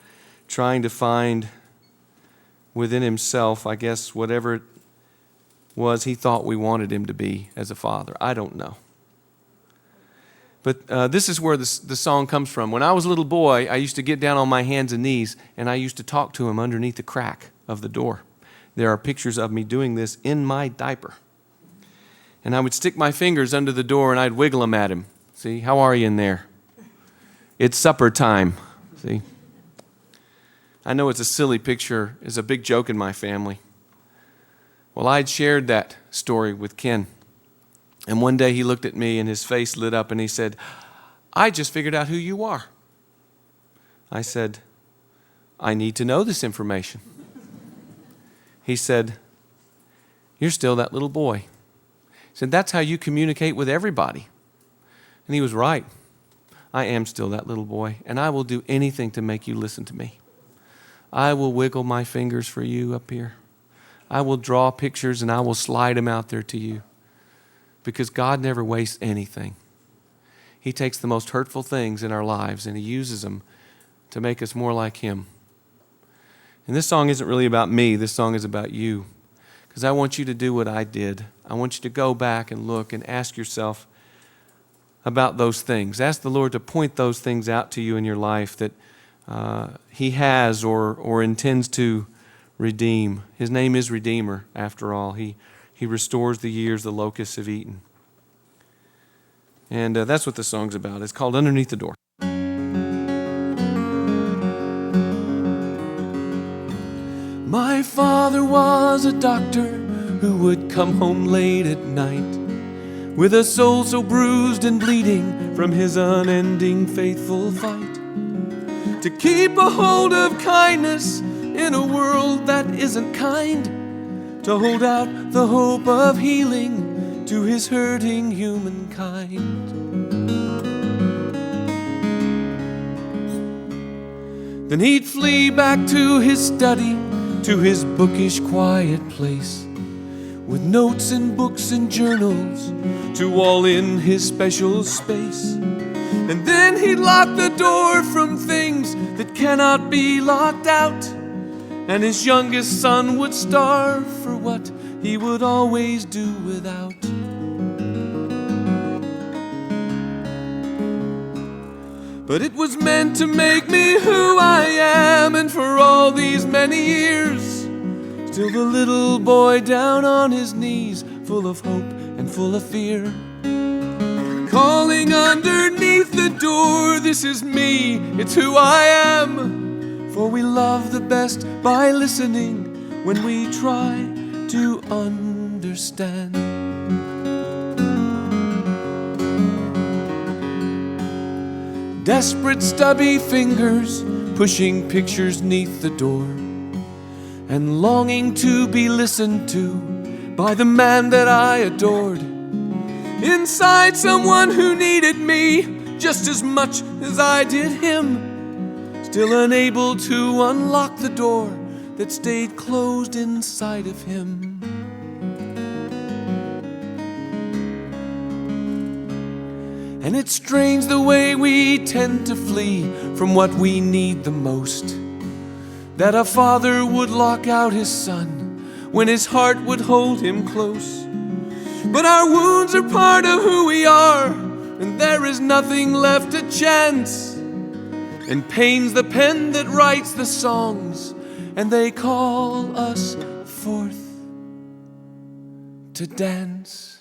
Trying to find within himself, I guess, whatever it was he thought we wanted him to be as a father. I don't know. But this is where the song comes from. When I was a little boy, I used to get down on my hands and knees, and I used to talk to him underneath the crack of the door. There are pictures of me doing this in my diaper. And I would stick my fingers under the door, and I'd wiggle them at him. See, how are you in there? It's supper time. See? I know it's a silly picture. It's a big joke in my family. Well, I'd shared that story with Ken. And one day he looked at me and his face lit up and he said, I just figured out who you are. I said, I need to know this information. He said, you're still that little boy. He said, that's how you communicate with everybody. And he was right. I am still that little boy, and I will do anything to make you listen to me. I will wiggle my fingers for you up here. I will draw pictures and I will slide them out there to you. Because God never wastes anything. He takes the most hurtful things in our lives and He uses them to make us more like Him. And this song isn't really about me. This song is about you. Because I want you to do what I did. I want you to go back and look and ask yourself about those things. Ask the Lord to point those things out to you in your life that He has or intends to redeem. His name is Redeemer, after all. He restores the years the locusts have eaten. And that's what the song's about. It's called Underneath the Door. My father was a doctor who would come home late at night with a soul so bruised and bleeding from his unending faithful fight to keep a hold of kindness in a world that isn't kind, to hold out the hope of healing to his hurting humankind. Then he'd flee back to his study, to his bookish quiet place, with notes and books and journals to all in his special space. And then he'd lock the door from things that cannot be locked out, and his youngest son would starve for what he would always do without. But it was meant to make me who I am, and for all these many years, still the little boy down on his knees, full of hope and full of fear, calling underneath the door, this is me, it's who I am. For we love the best by listening when we try to understand. Desperate stubby fingers pushing pictures 'neath the door, and longing to be listened to by the man that I adored. Inside someone who needed me just as much as I did him, still unable to unlock the door that stayed closed inside of him. And it's strange the way we tend to flee from what we need the most, that a father would lock out his son when his heart would hold him close. But our wounds are part of who we are, and there is nothing left to chance. And pain's the pen that writes the songs, and they call us forth to dance.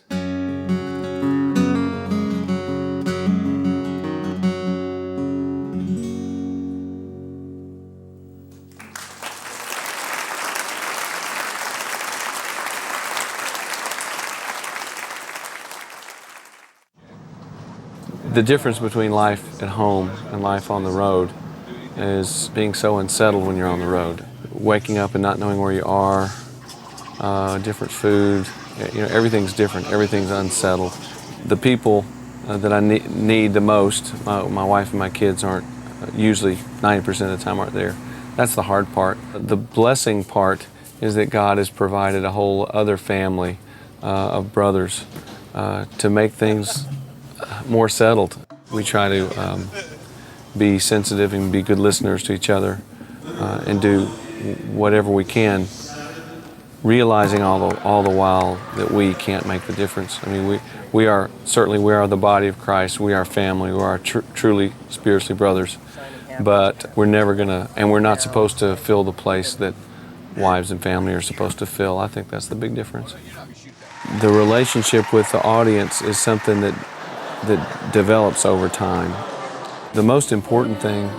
The difference between life at home and life on the road is being so unsettled when you're on the road. Waking up and not knowing where you are, different food, everything's different, everything's unsettled. The people that I need the most, my wife and my kids aren't, usually 90% of the time aren't there. That's the hard part. The blessing part is that God has provided a whole other family of brothers to make things more settled. We try to be sensitive and be good listeners to each other and do whatever we can, realizing all the while that we can't make the difference. I mean, we are the body of Christ. We are family. We are truly spiritually brothers. But we're never gonna, and we're not supposed to fill the place that wives and family are supposed to fill. I think that's the big difference. The relationship with the audience is something that develops over time. The most important thing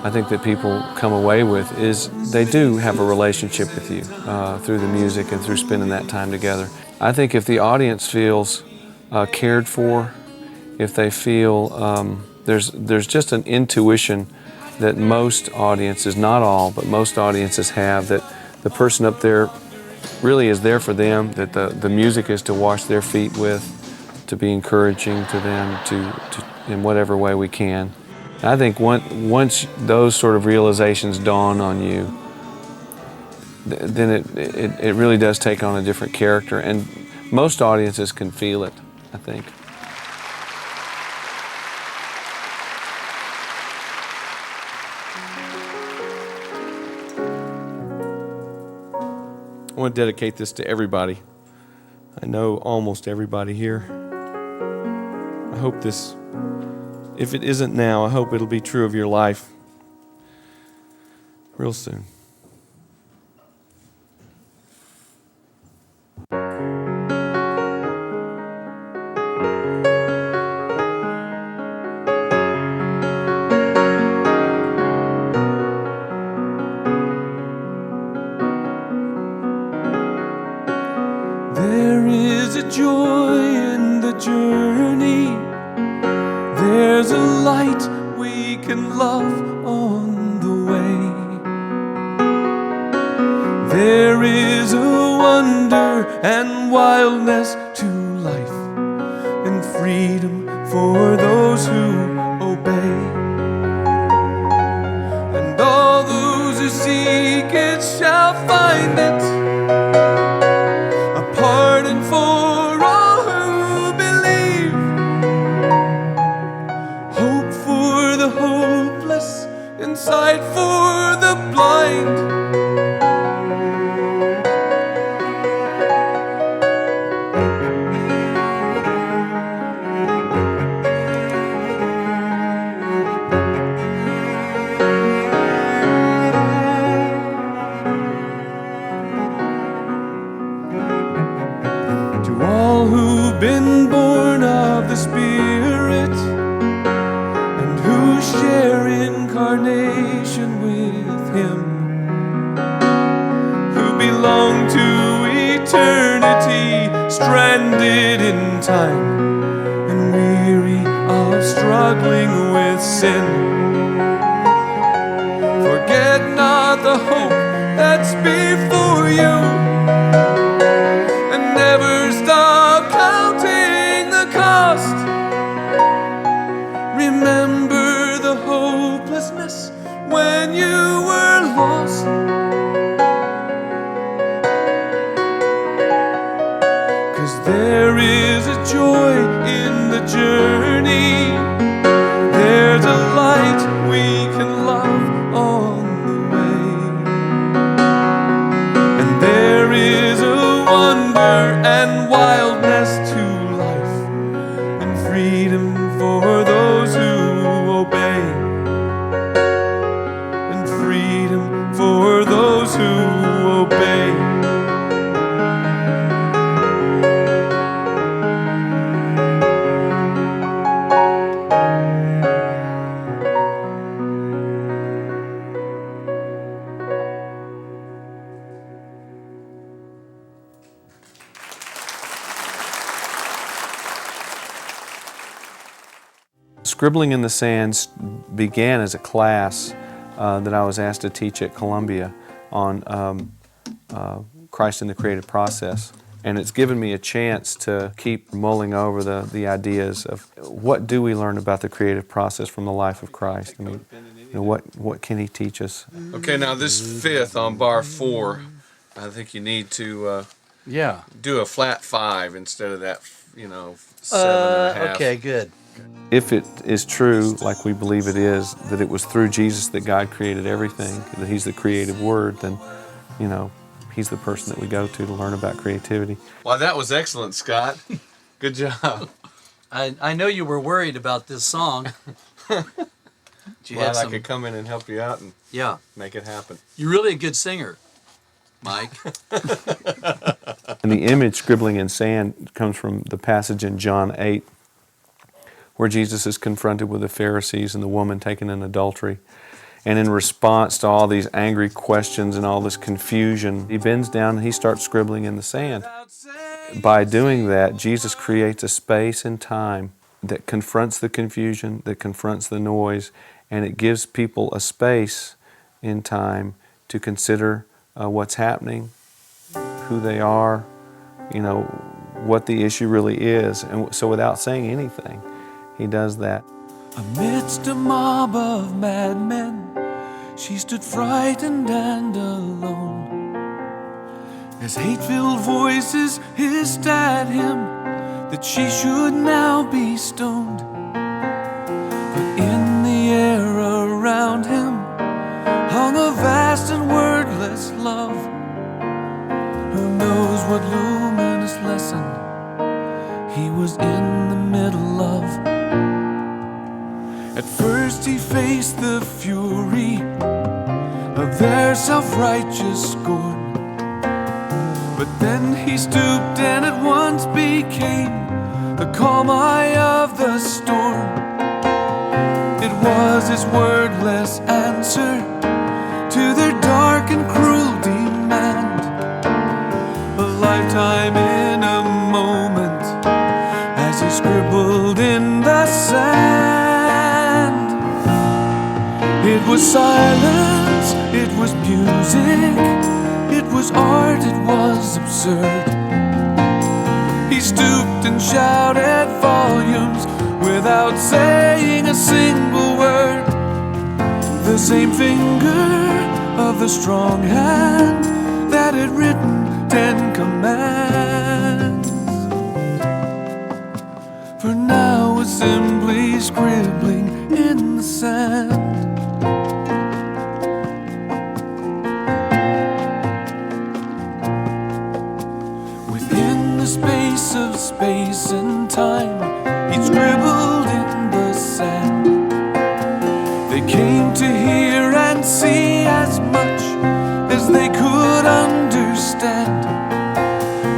I think that people come away with is they do have a relationship with you through the music and through spending that time together. I think if the audience feels cared for, if they feel there's just an intuition that most audiences, not all, but most audiences have, that the person up there really is there for them, that the music is to wash their feet with, to be encouraging to them, to in whatever way we can. I think once those sort of realizations dawn on you, then it really does take on a different character, and most audiences can feel it, I think. I want to dedicate this to everybody. I know almost everybody here. I hope this, if it isn't now, I hope it'll be true of your life real soon. is a joy in the journey. There's a light we can love on the way. There is a wonder and wildness to life, and freedom for those who obey. And all those who seek it shall find it, a pardon for all who believe, hope for the hopeless, and sight for the blind. To all who've been born of the Spirit and who share incarnation with Him, who belong to eternity, stranded in time and weary of struggling with sin. Forget not the hope that's before you, and never stop counting the cost. Remember the hopelessness when you were lost. 'Cause there is a joy in the journey. There's a light we can love on the way. And there is a wonder and wildness to life, and freedom for those who obey. And freedom for those who obey. Scribbling in the Sands began as a class that I was asked to teach at Columbia on Christ in the creative process. And it's given me a chance to keep mulling over the ideas of what do we learn about the creative process from the life of Christ. I mean, you know, what can He teach us? Okay, now this fifth on bar 4, I think you need to do a flat 5 instead of that, 7.5. Okay, good. If it is true, like we believe it is, that it was through Jesus that God created everything, that He's the creative Word, then, He's the person that we go to learn about creativity. Well, that was excellent, Scott. Good job. I know you were worried about this song. Glad I could come in and help you out and make it happen. You're really a good singer, Mike. And the image, scribbling in sand, comes from the passage in John 8, where Jesus is confronted with the Pharisees and the woman taken in adultery. And in response to all these angry questions and all this confusion, He bends down and He starts scribbling in the sand. By doing that, Jesus creates a space and time that confronts the confusion, that confronts the noise, and it gives people a space in time to consider what's happening, who they are, what the issue really is. And so without saying anything, He does that. Amidst a mob of madmen, she stood frightened and alone, as hate-filled voices hissed at Him that she should now be stoned. But in the air around Him hung a vast and wordless love. Who knows what luminous lesson He was in the middle of? At first He faced the fury of their self-righteous scorn, but then He stooped and at once became the calm eye of the storm. It was His wordless answer to their dark and cruel demand, a lifetime in a It was silence, it was music, it was art, it was absurd. He stooped and shouted volumes without saying a single word. The same finger of the strong hand that had written 10 commands, for now was simply scribbling in the sand. Within the space of space and time, he scribbled in the sand. They came to hear and see as much as they could understand.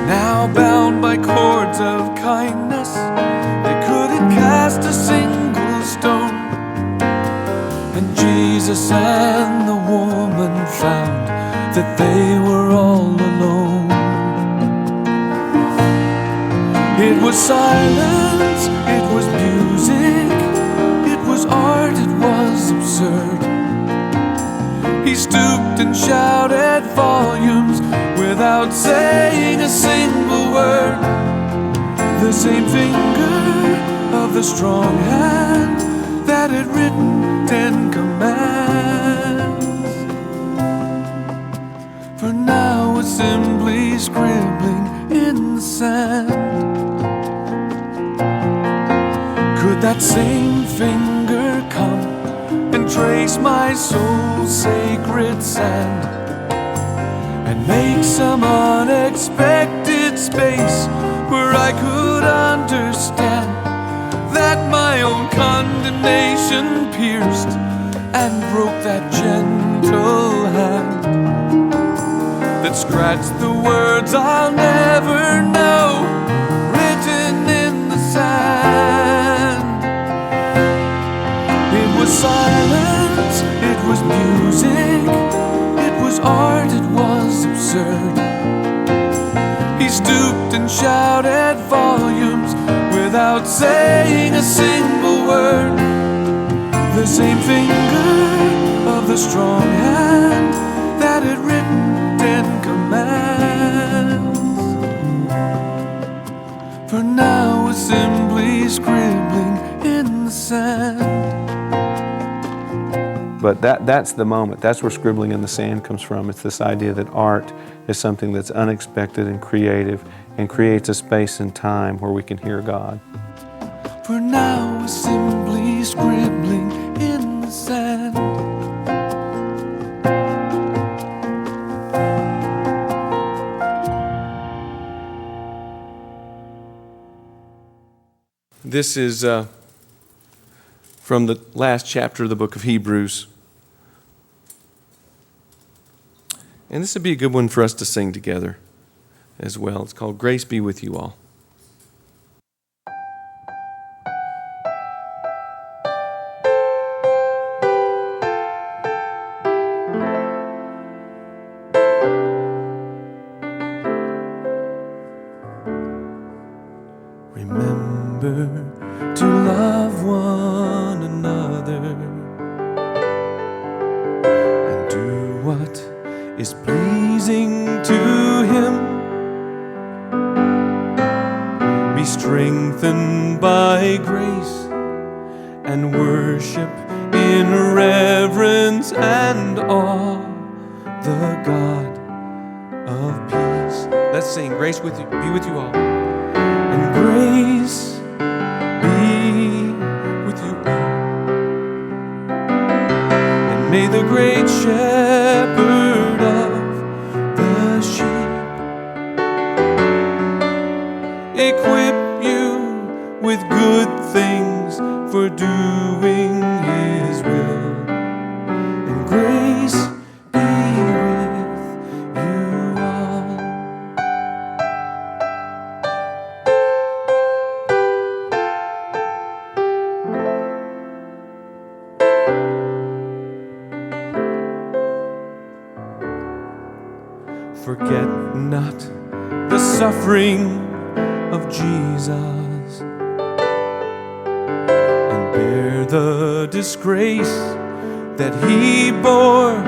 Now bound by cords of kindness, they couldn't cast a single stone. And Jesus and the woman found that they were all alone. It was silence, it was music, it was art, it was absurd. He stooped and shouted volumes without saying a single word. The same finger of the strong hand that had written 10 commands, for now was simply scribbling in the sand. Could that same finger come and trace my soul's sacred sand, and make some unexpected space where I could understand that my own condemnation pierced and broke that gentle hand that scratched the words I'll never know, written in the sand. It was silence, it was music, it was art, it was absurd. He stooped and shouted volumes without saying a single word. The same finger of the strong hand that had written 10 commands, for now was simply scribbling in the sand. But that's the moment. That's where scribbling in the sand comes from. It's this idea that art is something that's unexpected and creative and creates a space and time where we can hear God. For now we're simply scribbling in the sand. This is from the last chapter of the book of Hebrews. And this would be a good one for us to sing together as well. It's called Grace Be With You All. Remember to love one another and do what is pleasing to Him. Be strengthened by grace and worship in reverence and awe the God of peace. Let's sing grace with you, be with you all. And grace be with you all. And may the great shepherd of the sheep equip you with good things for doing His will. And grace be with you all. Forget not the suffering of Jesus, and bear the disgrace that he bore,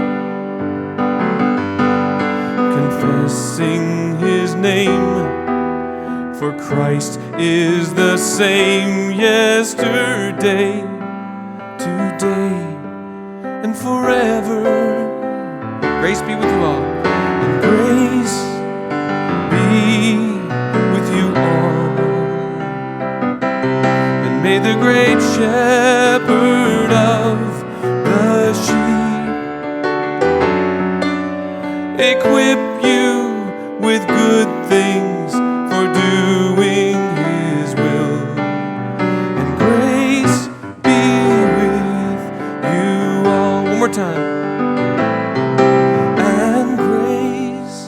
confessing his name. For Christ is the same yesterday, today, and forever. Grace be with you all. And grace be with you all. And may the great shepherd of the sheep equip you with good things for doing his will. And grace be with you all. One more time. And grace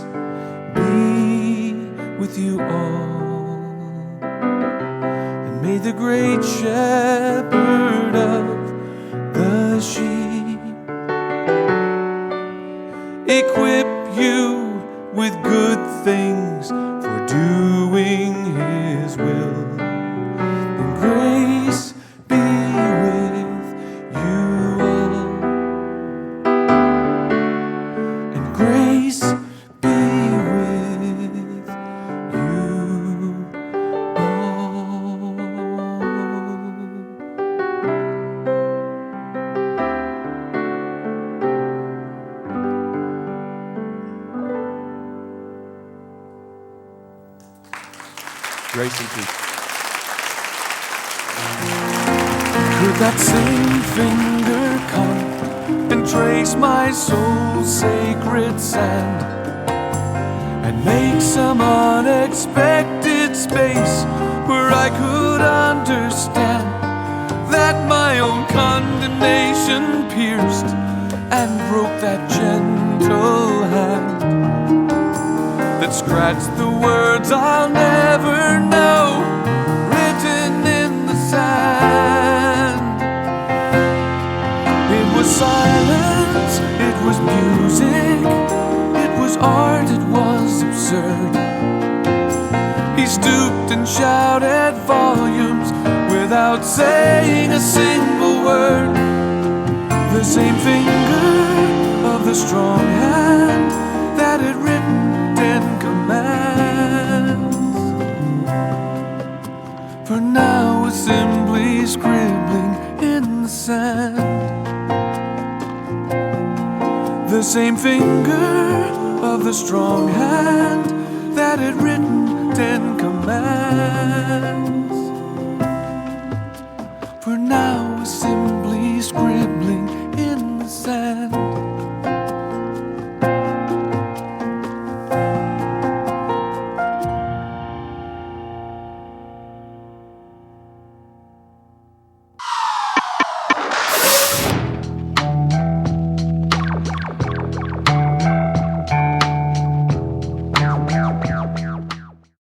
be with you all. And may the great shepherd of the sheep equip you with good things for doing his will. And grace be with you all. And grace be with you all. Grace and peace. Could that same finger come and trace my soul's sacred sand and make some unexpected space where I could understand that my own condemnation pierced and broke that gentle hand that scratched the words I'll never know, written in the sand. It was silence, it was music, it was art, it was absurd. He stooped and shouted volumes without saying a single word. The same finger of the strong hand that had written 10 commands, for now we're simply scribbling in the sand. The same finger of the strong hand that had written 10 commands.